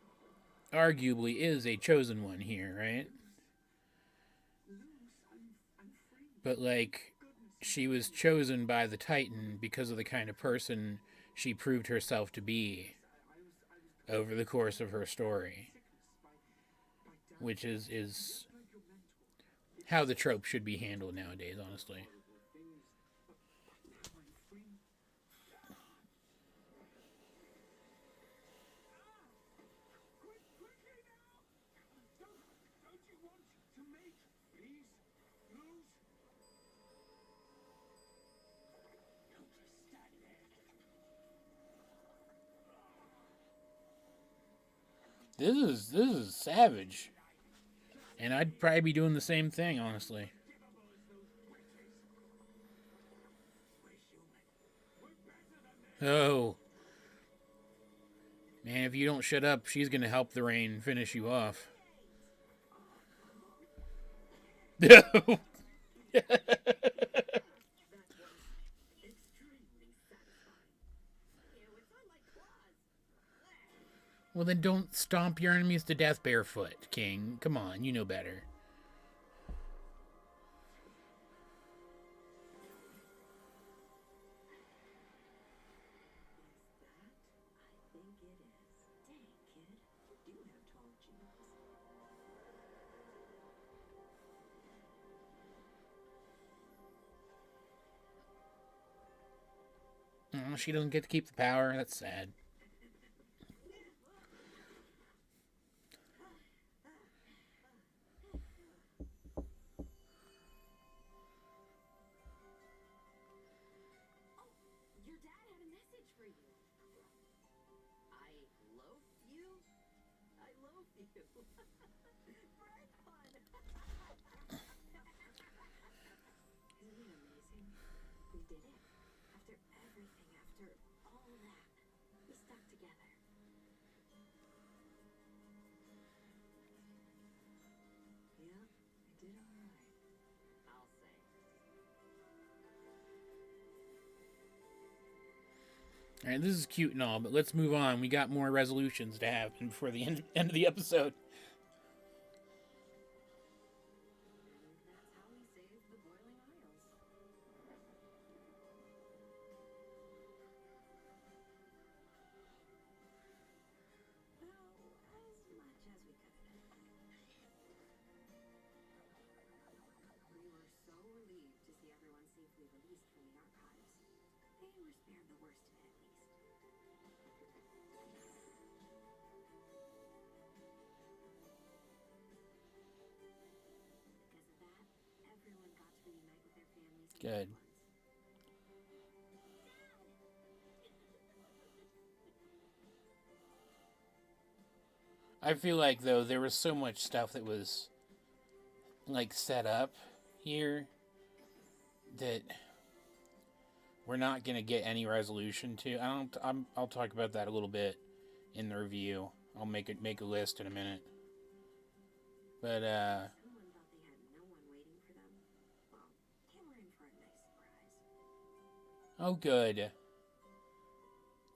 arguably is a chosen one here, right? But, like, she was chosen by the Titan because of the kind of person she proved herself to be over the course of her story. Which is how the trope should be handled nowadays, honestly. This is savage. And I'd probably be doing the same thing, honestly. Oh. Man, if you don't shut up, she's going to help the rain finish you off. No. Well, then don't stomp your enemies to death barefoot, King. Come on, you know better. Oh, she doesn't get to keep the power. That's sad. Your dad had a message for you. I loaf you? I loaf you. Bread pun. Isn't it amazing? We did it. After everything, after all that, we stuck together. Yeah, I did all right. I'll say. Alright, this is cute and all, but let's move on. We got more resolutions to have before the end of the episode. And that's how we saved the Boiling Isles. Well, as much as we could have. We were so relieved to see everyone safely released from the archives. They were spared the worst of it, at least. Because of that, everyone got to reunite with their families. and Good. loved ones. I feel like, though, there was so much stuff that was, like, set up here that we're not going to get any resolution to. I'll talk about that a little bit in the review. I'll make a list in a minute. But Someone thought they had no one waiting for them. Well, they were in for a nice surprise. oh, good.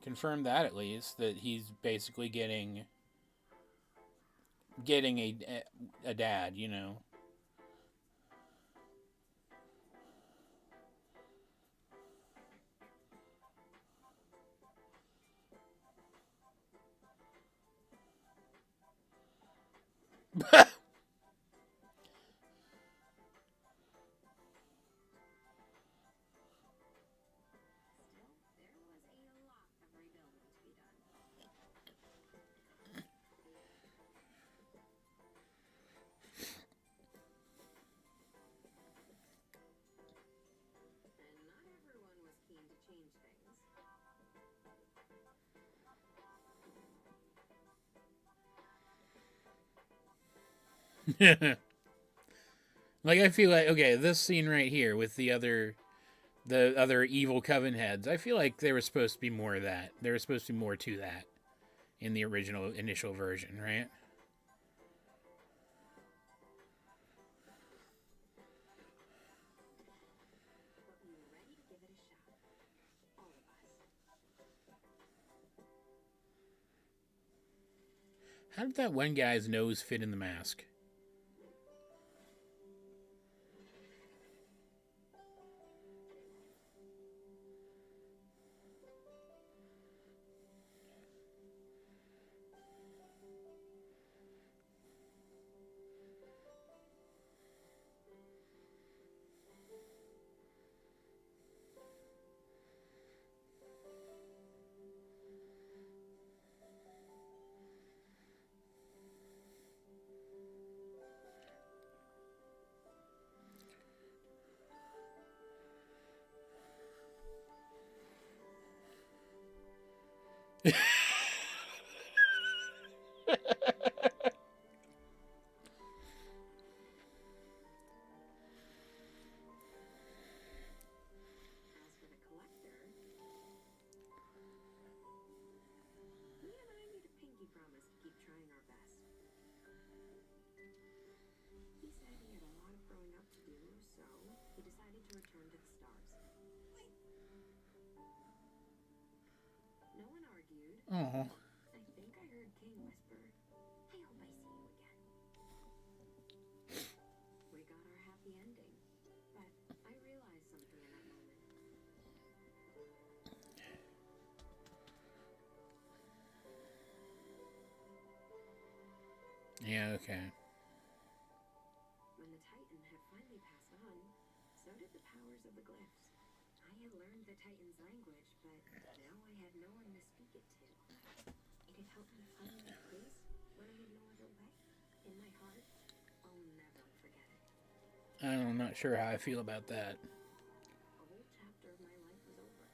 Confirm that at least, that he's basically getting a dad, you know. Still, there was a lot of rebuilding to be done. And not everyone was keen to change things. Like, I feel like, okay, this scene right here with the other evil coven heads, I feel like there was supposed to be more of that. There was supposed to be more to that in the initial version, right? But we were ready to give it a shot. All of us. How did that one guy's nose fit in the mask? As for the collector, he and I made a pinky promise to keep trying our best. He said he had a lot of growing up to do, so he decided to return to the stars. No one argued. Oh. I think I heard King whisper, "I hope I see you again." We got our happy ending, but I realized something in that moment. Yeah, okay. When the Titan had finally passed on, so did the powers of the glyphs. I had learned the Titan's language, but now I had no one to speak it to. It had helped me find my place when I had no other way. In my heart, I'll never forget it. I'm not sure how I feel about that. A whole chapter of my life was over.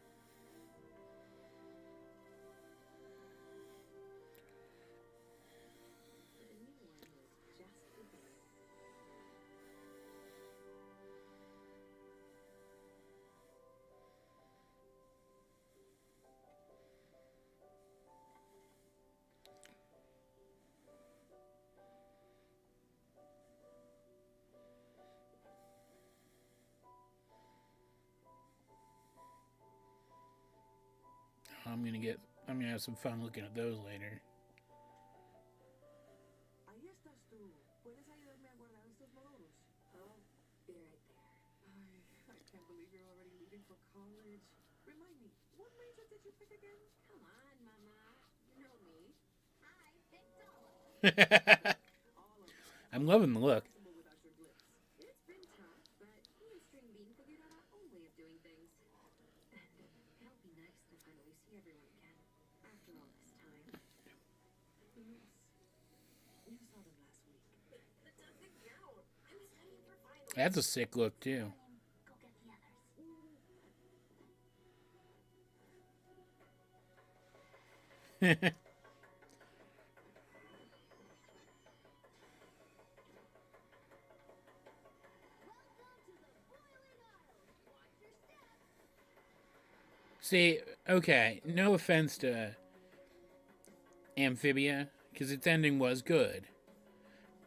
But a new one was just beginning. I'm gonna have some fun looking at those later. Ahí estás tú. ¿Puedes ayudarme a guardar estos modos? Oh, be right there. I can't believe you're already leaving for college. Remind me, what major did you pick again? Come on, Mama. You know me. I picked all of All of them. I'm loving the look. Possible without your glyphs. It's been tough, but me and String Bean figured out our own way of doing things. And it'll be nice to finally see everyone again after all this time. Yes. You saw them last week. That doesn't count. I'm studying for finals. That's a sick look too. Go get the others. Welcome to the Boiling Isle. Watch your step. See, okay, no offense to Amphibia, because its ending was good.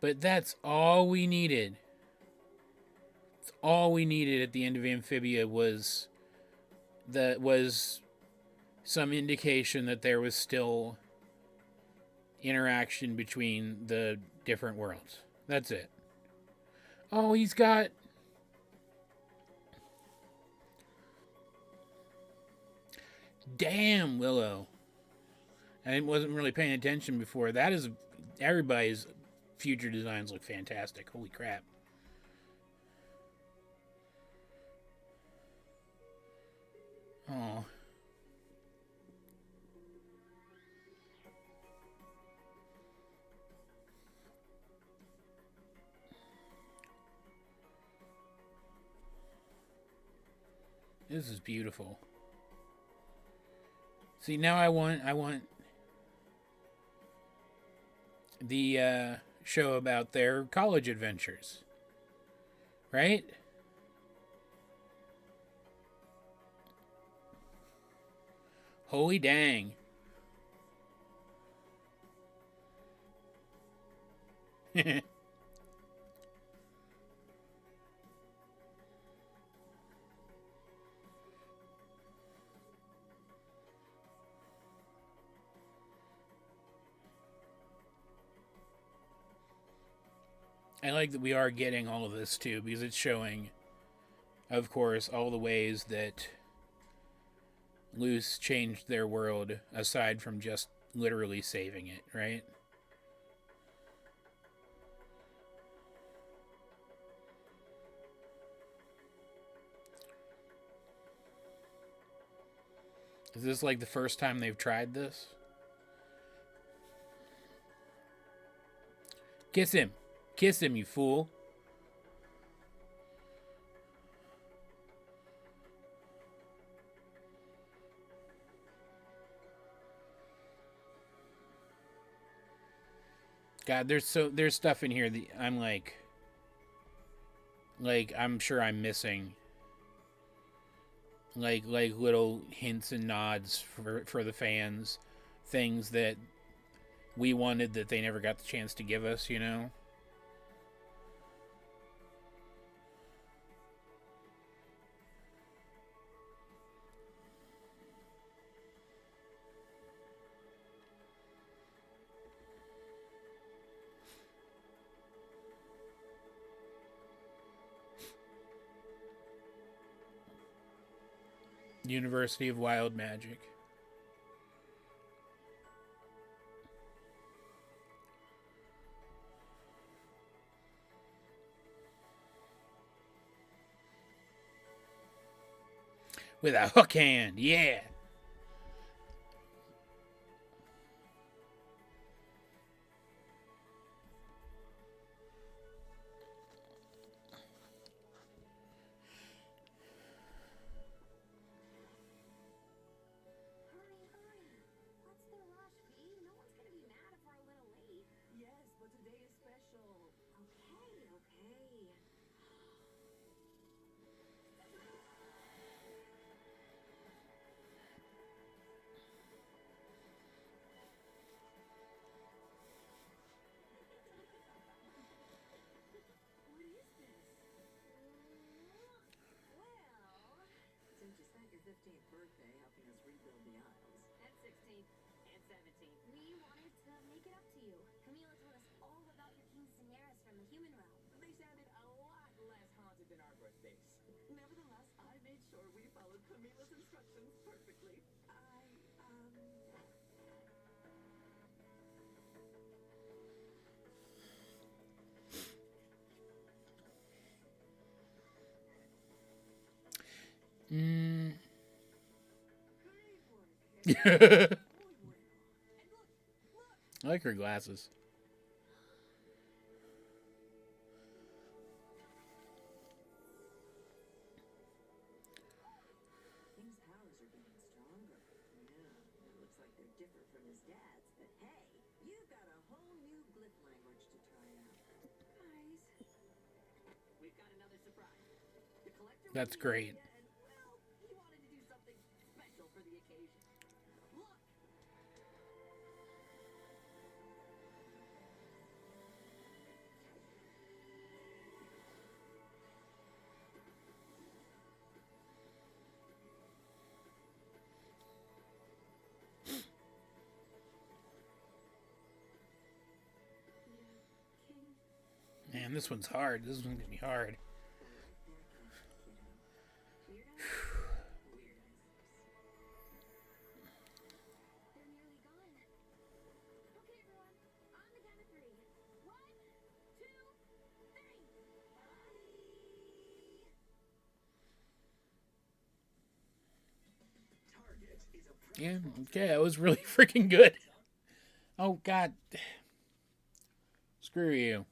But that's all we needed. All we needed at the end of Amphibia was some indication that there was still interaction between the different worlds. That's it. Oh, he's got... Damn, Willow. I wasn't really paying attention before. That is... Everybody's future designs look fantastic. Holy crap. Oh. This is beautiful. See, now I want the show about their college adventures. Right? Holy dang. I like that we are getting all of this too, because it's showing, of course, all the ways that Luce changed their world aside from just literally saving it, right? Is this like the first time they've tried this? Kiss him. Kiss him, you fool. God, there's stuff in here that I'm like I'm sure I'm missing. Like little hints and nods for the fans, things that we wanted that they never got the chance to give us, you know? University of Wild Magic. With a hook hand, yeah. What's the rush, V? No one's gonna be mad if we're a little late. Yes, but today is special. Okay. What is this? Well, Since you spent your 15th birthday helping us rebuild the Isles. and 16th, and 17th. We wanted to make it up to you. Camila told us all about your King Cineras from the human realm. They sounded a lot less haunted than our birthdays. Nevertheless, I made sure we followed Camila's instructions perfectly. Great work. I like her glasses. King's powers are getting stronger. Yeah, it looks like they're different from his dad's, but hey, you got a whole new glyph language to try out. Guys. We've got another surprise. The collector was That's the great. idea, and well, he wanted to do something special for the occasion. Look. Man, this one's hard. This one's gonna be hard. They're nearly gone. Okay, everyone. On the count of three. 1, 2, 3. Yeah, okay, that was really freaking good. Oh, God. Screw you.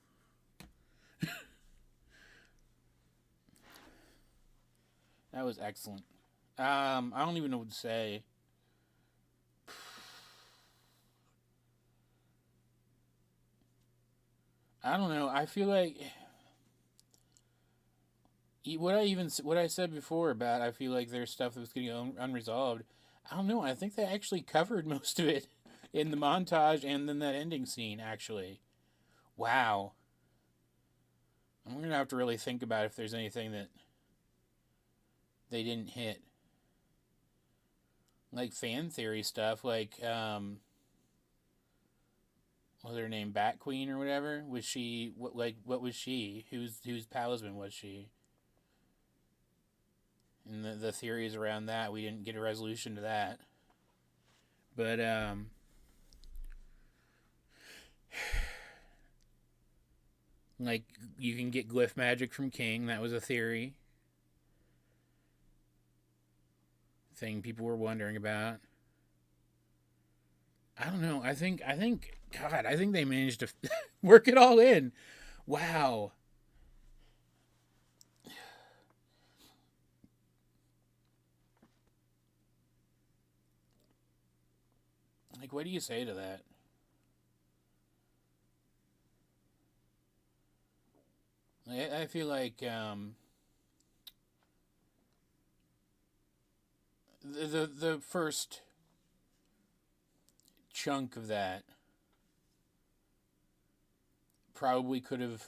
That was excellent. I don't even know what to say. I don't know. I feel like what I said before about I feel like there's stuff that was getting unresolved. I don't know. I think they actually covered most of it in the montage and then that ending scene. Actually, wow. I'm gonna have to really think about if there's anything that they didn't hit, like fan theory stuff, like what was her name, Bat Queen or whatever? Was she what was she? Whose talisman was she? And the theories around that, we didn't get a resolution to that. But like you can get glyph magic from King. That was a theory. Thing people were wondering about. I don't know. I think God, I think they managed to work it all in. Wow. Like, what do you say to that? I feel like the first chunk of that probably could have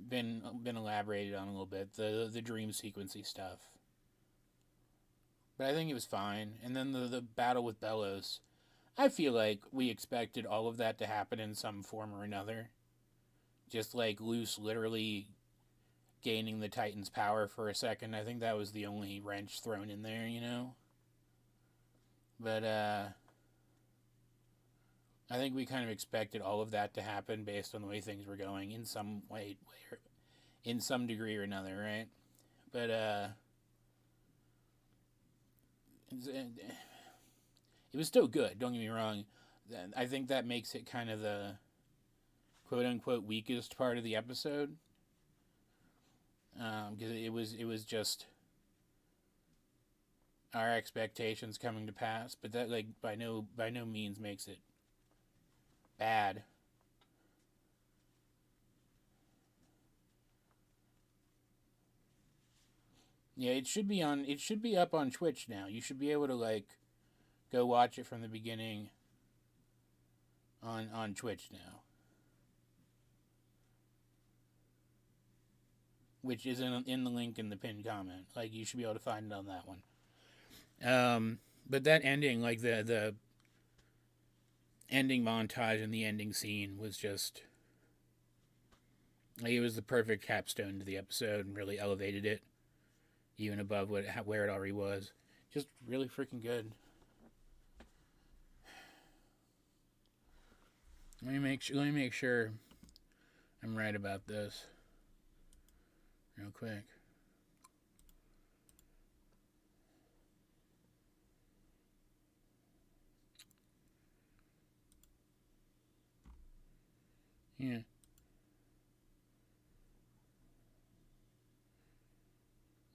been elaborated on a little bit. The dream sequency stuff, but I think it was fine. And then the battle with Bellows, I feel like we expected all of that to happen in some form or another. Just like Luce literally gaining the Titan's power for a second. I think that was the only wrench thrown in there, you know? But, I think we kind of expected all of that to happen based on the way things were going in some way in some degree or another, right? But, it was still good, don't get me wrong. I think that makes it kind of the quote-unquote weakest part of the episode. Because it was just our expectations coming to pass, but that like by no means makes it bad. Yeah, it should be up on Twitch now. You should be able to like go watch it from the beginning on Twitch now. Which is in the link in the pinned comment. Like, you should be able to find it on that one. But that ending, like the ending montage and the ending scene was just, like, it was the perfect capstone to the episode and really elevated it even above where it already was. Just really freaking good. Let me make sure I'm right about this real quick. Yeah.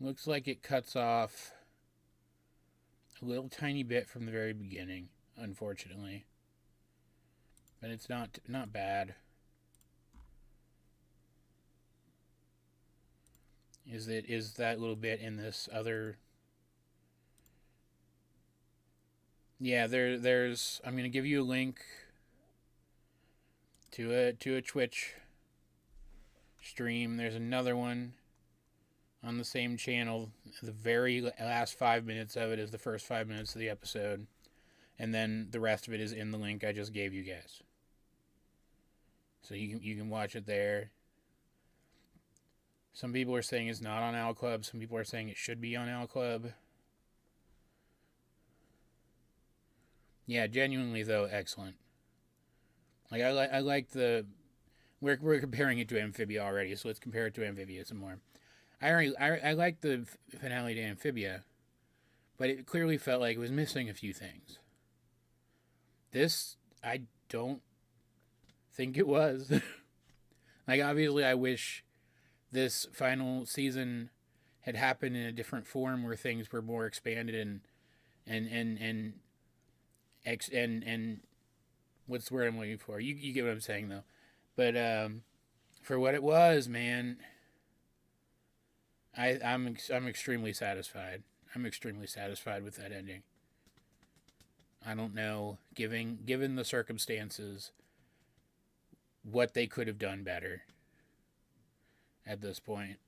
Looks like it cuts off a little tiny bit from the very beginning, unfortunately. But it's not bad. Is that little bit in this other? Yeah, there's. I'm gonna give you a link to a Twitch stream. There's another one on the same channel. The very last 5 minutes of it is the first 5 minutes of the episode, and then the rest of it is in the link I just gave you guys. So you can watch it there. Some people are saying it's not on Owl Club. Some people are saying it should be on Owl Club. Yeah, genuinely though, excellent. Like I like the. We're comparing it to Amphibia already, so let's compare it to Amphibia some more. I like the finale to Amphibia, but it clearly felt like it was missing a few things. This, I don't think it was. Like, obviously, I wish this final season had happened in a different form where things were more expanded and what's the word I'm looking for? You get what I'm saying though. But for what it was, man, I'm extremely satisfied. I'm extremely satisfied with that ending. I don't know, given the circumstances, what they could have done better at this point.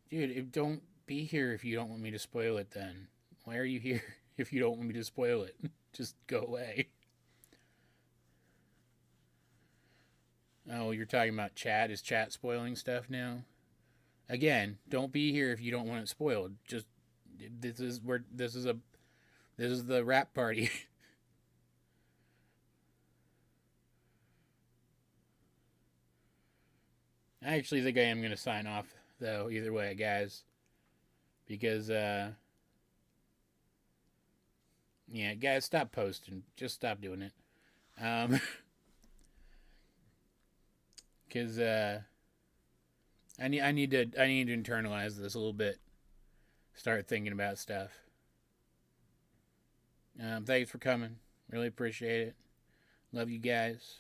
Dude, don't be here if you don't want me to spoil it then. Why are you here if you don't want me to spoil it? Just go away. Oh, you're talking about chat? Is chat spoiling stuff now? Again, don't be here if you don't want it spoiled. Just this is the rap party. I actually think I am gonna sign off though, either way, guys. Because yeah, guys, stop posting. Just stop doing it. Because I need to internalize this a little bit. Start thinking about stuff. Thanks for coming. Really appreciate it. Love you guys.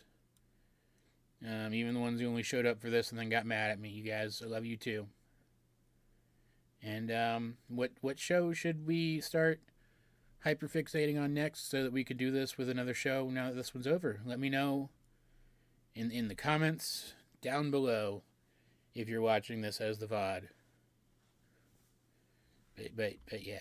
Even the ones who only showed up for this and then got mad at me. You guys, I love you too. And what show should we start hyperfixating on next so that we could do this with another show now that this one's over? Let me know in the comments down below if you're watching this as the VOD. But yeah.